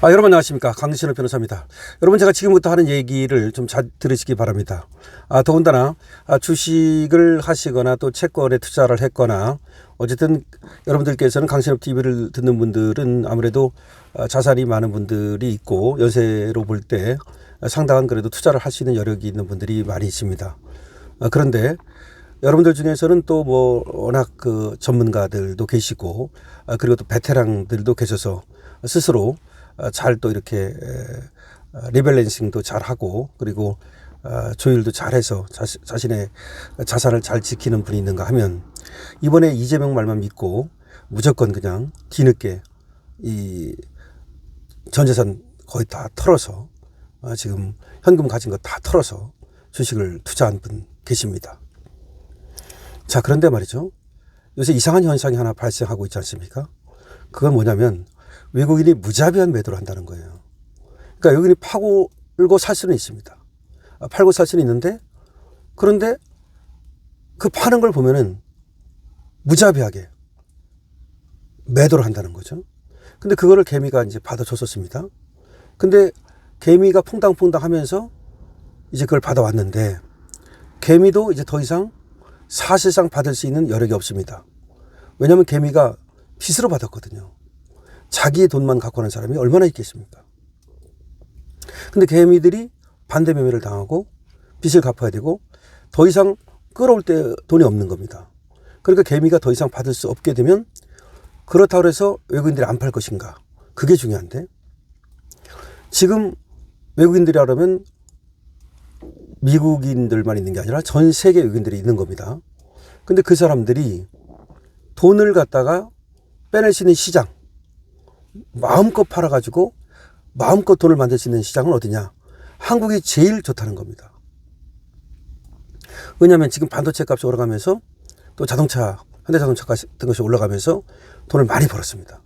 여러분 안녕하십니까. 강신호 변호사입니다. 여러분 제가 지금부터 하는 얘기를 좀 잘 들으시기 바랍니다. 더군다나 주식을 하시거나 또 채권에 투자를 했거나 어쨌든 여러분들께서는 강신호 TV를 듣는 분들은 아무래도 자산이 많은 분들이 있고 연세로 볼 때 상당한 그래도 투자를 할 수 있는 여력이 있는 분들이 많이 있습니다. 그런데 여러분들 중에서는 또 뭐 워낙 그 전문가들도 계시고 그리고 또 베테랑들도 계셔서 스스로 잘 또 이렇게 리밸런싱도 잘 하고 그리고 조율도 잘 해서 자신의 자산을 잘 지키는 분이 있는가 하면 이번에 이재명 말만 믿고 무조건 그냥 뒤늦게 이 전 재산 거의 다 털어서 지금 현금 가진 거 다 털어서 주식을 투자한 분 계십니다. 자, 그런데 말이죠. 요새 이상한 현상이 하나 발생하고 있지 않습니까? 그건 뭐냐면 외국인이 무자비한 매도를 한다는 거예요. 그러니까 외국인이 팔고 살 수는 있습니다. 팔고 살 수는 있는데 그런데 그 파는 걸 보면은 무자비하게 매도를 한다는 거죠. 근데 그거를 개미가 이제 받아줬었습니다. 근데 개미가 퐁당퐁당 하면서 이제 그걸 받아왔는데 개미도 이제 더 이상 사실상 받을 수 있는 여력이 없습니다. 왜냐하면 개미가 빚으로 받았거든요. 자기의 돈만 갖고 하는 사람이 얼마나 있겠습니까? 근데 개미들이 반대 매매를 당하고 빚을 갚아야 되고 더 이상 끌어올 때 돈이 없는 겁니다. 그러니까 개미가 더 이상 받을 수 없게 되면 그렇다고 해서 외국인들이 안 팔 것인가? 그게 중요한데 지금 외국인들이 하려면 미국인들만 있는 게 아니라 전 세계 외국인들이 있는 겁니다. 근데 그 사람들이 돈을 갖다가 빼낼 수 있는 시장, 마음껏 팔아가지고 마음껏 돈을 만들 수 있는 시장은 어디냐? 한국이 제일 좋다는 겁니다. 왜냐하면 지금 반도체 값이 올라가면서 또 자동차, 현대자동차 같은 것이 올라가면서 돈을 많이 벌었습니다.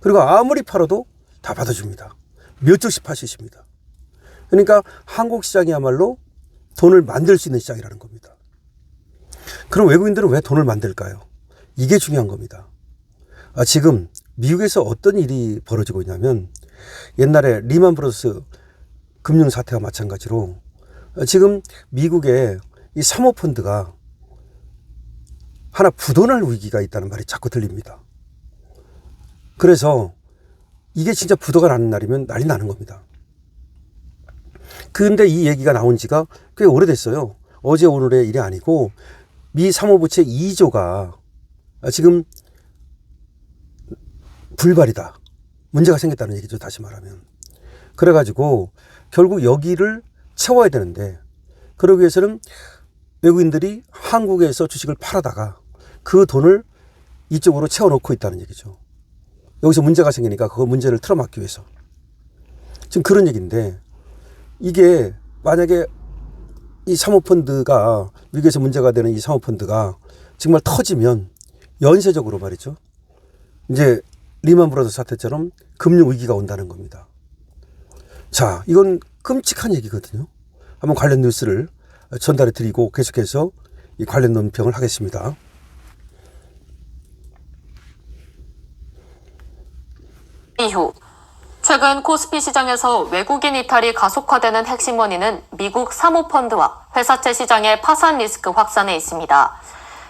그리고 아무리 팔아도 다 받아줍니다. 몇 조씩 팔 수 있습니다. 그러니까 한국 시장이야말로 돈을 만들 수 있는 시장이라는 겁니다. 그럼 외국인들은 왜 돈을 만들까요? 이게 중요한 겁니다. 지금 미국에서 어떤 일이 벌어지고 있냐면 옛날에 리만 브러더스 금융사태와 마찬가지로 지금 미국의 이 사모펀드가 하나 부도날 위기가 있다는 말이 자꾸 들립니다. 그래서 이게 진짜 부도가 나는 날이면 난리 나는 겁니다. 근데 이 얘기가 나온 지가 꽤 오래됐어요. 어제 오늘의 일이 아니고 미 사모부채 2조가 지금 불발이다. 문제가 생겼다는 얘기죠. 다시 말하면. 그래가지고 결국 여기를 채워야 되는데 그러기 위해서는 외국인들이 한국에서 주식을 팔아다가 그 돈을 이쪽으로 채워놓고 있다는 얘기죠. 여기서 문제가 생기니까 그 문제를 틀어막기 위해서. 지금 그런 얘기인데 이게 만약에 이 사모펀드가 미국에서 문제가 되는 이 사모펀드가 정말 터지면 연쇄적으로 말이죠. 이제 리만 브러더스 사태처럼 금융 위기가 온다는 겁니다. 자, 이건 끔찍한 얘기거든요. 한번 관련 뉴스를 전달해 드리고 계속해서 이 관련 논평을 하겠습니다. 이후 최근 코스피 시장에서 외국인 이탈이 가속화되는 핵심 원인은 미국 사모펀드와 회사채 시장의 파산 리스크 확산에 있습니다.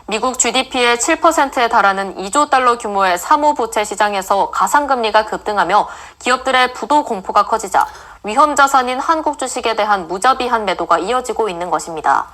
미국 GDP의 7%에 달하는 2조 달러 규모의 사모부채 시장에서 가상금리가 급등하며 기업들의 부도 공포가 커지자 위험 자산인 한국 주식에 대한 무자비한 매도가 이어지고 있는 것입니다.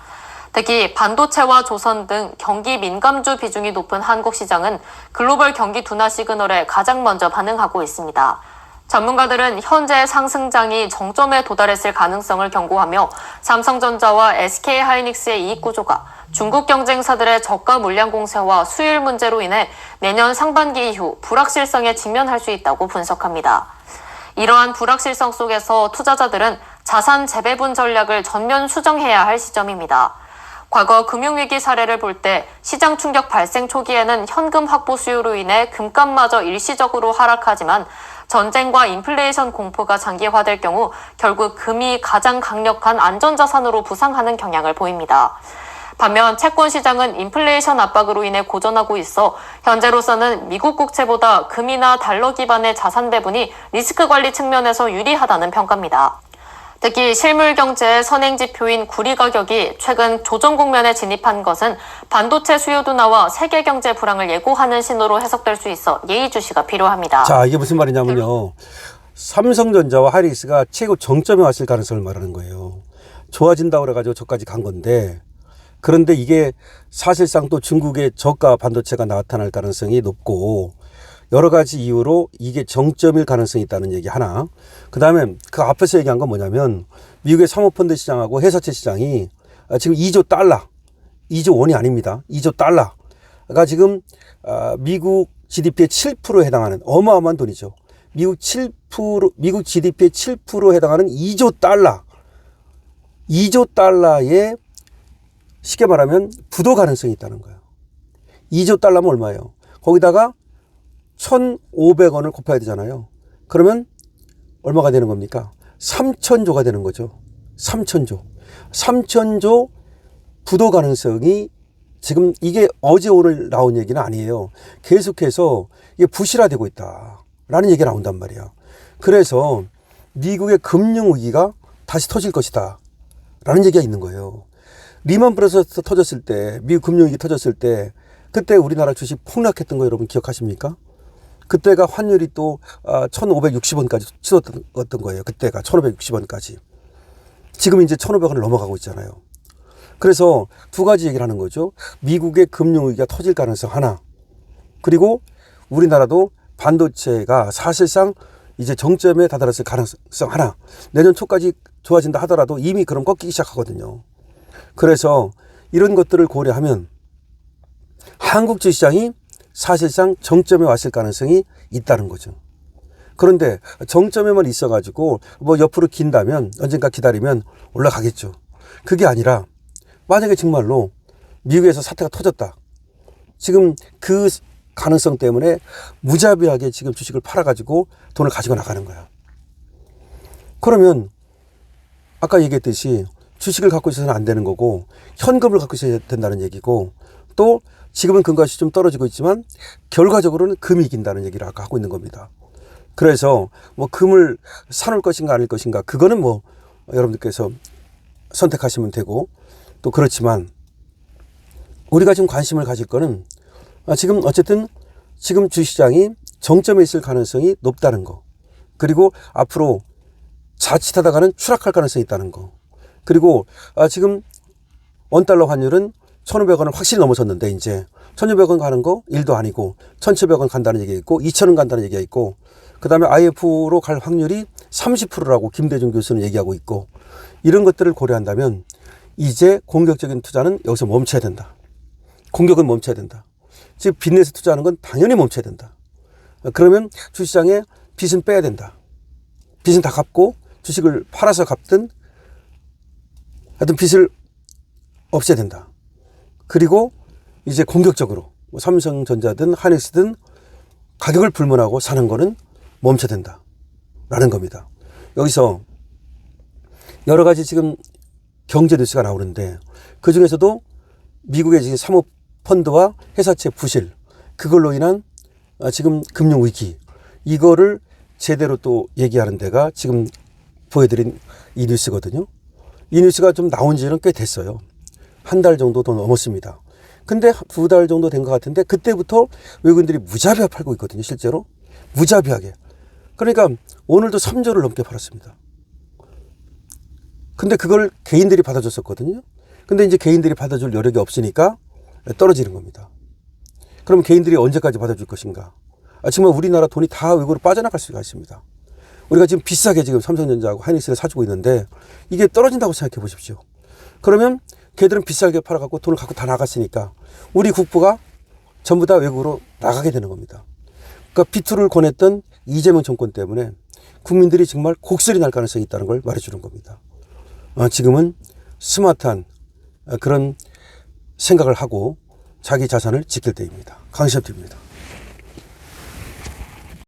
특히 반도체와 조선 등 경기 민감주 비중이 높은 한국 시장은 글로벌 경기 둔화 시그널에 가장 먼저 반응하고 있습니다. 전문가들은 현재 상승장이 정점에 도달했을 가능성을 경고하며 삼성전자와 SK하이닉스의 이익 구조가 중국 경쟁사들의 저가 물량 공세와 수율 문제로 인해 내년 상반기 이후 불확실성에 직면할 수 있다고 분석합니다. 이러한 불확실성 속에서 투자자들은 자산 재배분 전략을 전면 수정해야 할 시점입니다. 과거 금융위기 사례를 볼 때 시장 충격 발생 초기에는 현금 확보 수요로 인해 금값마저 일시적으로 하락하지만 전쟁과 인플레이션 공포가 장기화될 경우 결국 금이 가장 강력한 안전자산으로 부상하는 경향을 보입니다. 반면 채권 시장은 인플레이션 압박으로 인해 고전하고 있어 현재로서는 미국 국채보다 금이나 달러 기반의 자산 배분이 리스크 관리 측면에서 유리하다는 평가입니다. 특히 실물 경제의 선행 지표인 구리 가격이 최근 조정 국면에 진입한 것은 반도체 수요 둔화와 세계 경제 불황을 예고하는 신호로 해석될 수 있어 예의주시가 필요합니다. 자, 이게 무슨 말이냐면요. 삼성전자와 하이닉스가 최고 정점에 왔을 가능성을 말하는 거예요. 좋아진다고 그래가지고 저까지 간 건데, 그런데 이게 사실상 또 중국의 저가 반도체가 나타날 가능성이 높고 여러 가지 이유로 이게 정점일 가능성이 있다는 얘기 하나. 그 다음에 그 앞에서 얘기한 건 뭐냐면 미국의 사모펀드 시장하고 회사채 시장이 지금 2조 달러, 2조 원이 아닙니다. 2조 달러가 지금 미국 GDP의 7%에 해당하는 어마어마한 돈이죠. 미국 GDP의 7%에 해당하는 2조 달러. 2조 달러에 쉽게 말하면 부도 가능성이 있다는 거예요. 2조 달러면 얼마예요? 거기다가 1,500원을 곱해야 되잖아요. 그러면 얼마가 되는 겁니까? 3,000조가 되는 거죠. 3,000조. 3,000조 부도 가능성이 지금 이게 어제 오늘 나온 얘기는 아니에요. 계속해서 이게 부실화되고 있다라는 얘기가 나온단 말이야. 그래서 미국의 금융위기가 다시 터질 것이다 라는 얘기가 있는 거예요. 리먼 브러더스 터졌을 때, 미국 금융위기 터졌을 때 그때 우리나라 주식 폭락했던 거 여러분 기억하십니까? 그때가 환율이 또 1,560원까지 치솟았던 거예요. 그때가 1,560원까지. 지금 이제 1,500원을 넘어가고 있잖아요. 그래서 두 가지 얘기를 하는 거죠. 미국의 금융위기가 터질 가능성 하나, 그리고 우리나라도 반도체가 사실상 이제 정점에 다다랐을 가능성 하나. 내년 초까지 좋아진다 하더라도 이미 그럼 꺾이기 시작하거든요. 그래서 이런 것들을 고려하면 한국 주시장이 사실상 정점에 왔을 가능성이 있다는 거죠. 그런데 정점에만 있어가지고 뭐 옆으로 긴다면 언젠가 기다리면 올라가겠죠. 그게 아니라 만약에 정말로 미국에서 사태가 터졌다. 지금 그 가능성 때문에 무자비하게 지금 주식을 팔아가지고 돈을 가지고 나가는 거야. 그러면 아까 얘기했듯이 주식을 갖고 있어서는 안 되는 거고 현금을 갖고 있어야 된다는 얘기고, 또 지금은 금값이 좀 떨어지고 있지만 결과적으로는 금이 이긴다는 얘기를 아까 하고 있는 겁니다. 그래서 뭐 금을 사놓을 것인가 아닐 것인가 그거는 뭐 여러분들께서 선택하시면 되고, 또 그렇지만 우리가 지금 관심을 가질 거는 지금 어쨌든 지금 주시장이 정점에 있을 가능성이 높다는 거, 그리고 앞으로 자칫하다가는 추락할 가능성이 있다는 거, 그리고 지금 원달러 환율은 1,500원을 확실히 넘어섰는데 이제 1,600원 가는 거 1도 아니고 1,700원 간다는 얘기가 있고 2,000원 간다는 얘기가 있고, 그 다음에 IMF로 갈 확률이 30%라고 김대중 교수는 얘기하고 있고, 이런 것들을 고려한다면 이제 공격적인 투자는 여기서 멈춰야 된다. 공격은 멈춰야 된다. 즉 빚내서 투자하는 건 당연히 멈춰야 된다. 그러면 주시장에 빚은 빼야 된다. 빚은 다 갚고 주식을 팔아서 갚든 하여튼 빚을 없애야 된다. 그리고 이제 공격적으로 삼성전자든 하이닉스든 가격을 불문하고 사는 거는 멈춰야 된다 라는 겁니다. 여기서 여러 가지 지금 경제 뉴스가 나오는데 그 중에서도 미국의 지금 사모펀드와 회사채 부실, 그걸로 인한 지금 금융위기, 이거를 제대로 또 얘기하는 데가 지금 보여드린 이 뉴스거든요. 이 뉴스가 좀 나온 지는 꽤 됐어요. 한 달 정도 더 넘었습니다. 근데 2달 정도 된 것 같은데 그때부터 외국인들이 무자비하게 팔고 있거든요. 실제로 무자비하게. 그러니까 오늘도 3조를 넘게 팔았습니다. 근데 그걸 개인들이 받아줬었거든요. 근데 이제 개인들이 받아줄 여력이 없으니까 떨어지는 겁니다. 그럼 개인들이 언제까지 받아줄 것인가? 정말 우리나라 돈이 다 외국으로 빠져나갈 수가 있습니다. 우리가 지금 비싸게 지금 삼성전자하고 하이닉스를 사주고 있는데 이게 떨어진다고 생각해 보십시오. 그러면 걔들은 비싸게 팔아갖고 돈을 갖고 다 나갔으니까 우리 국부가 전부 다 외국으로 나가게 되는 겁니다. 그러니까 비투를 권했던 이재명 정권 때문에 국민들이 정말 곡설이 날 가능성이 있다는 걸 말해주는 겁니다. 지금은 스마트한 그런 생각을 하고 자기 자산을 지킬 때입니다. 강시엽TV입니다.